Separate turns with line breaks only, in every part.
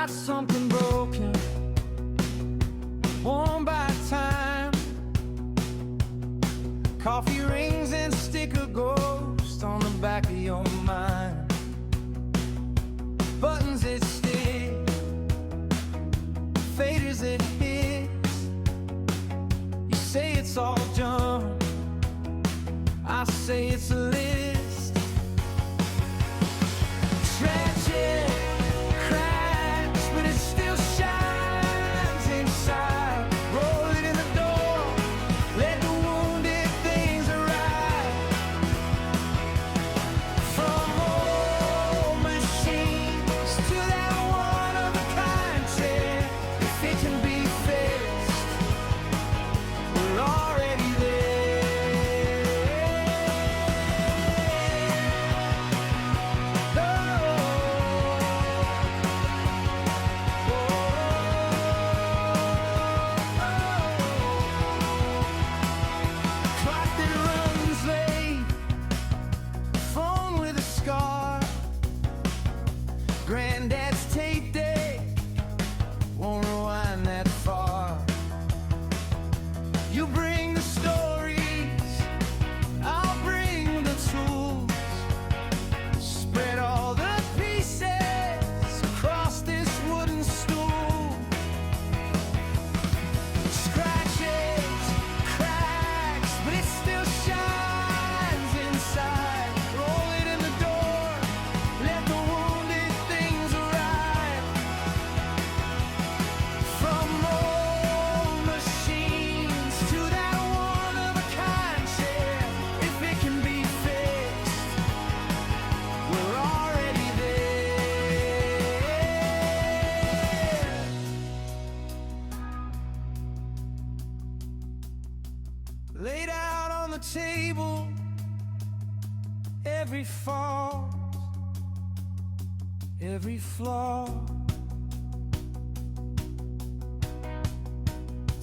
got something broken, worn by time. Coffee rings and sticker ghost on the back of your mind. Buttons that stick, faders that hits. You say it's all junk, I say it's a list. Tragic cracks, but it still shines inside. Roll it in the door, let the wounded things arrive. From old machines to that one-of-a-kind chair, if it can be fixed, we're already Granddad's tape deck won't rewind that far. You bring the stories, I'll bring the tools. Spread all the pieces across this wooden stool. Scratches, cracks, but it still shines inside. Roll it in the door, let the wounded things arrive. From old machines to that one-of-a-kind chair, if it can be fixed, we're already there. Laid out on the table, every fault, every flaw.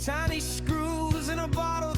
Tiny screws in a bottle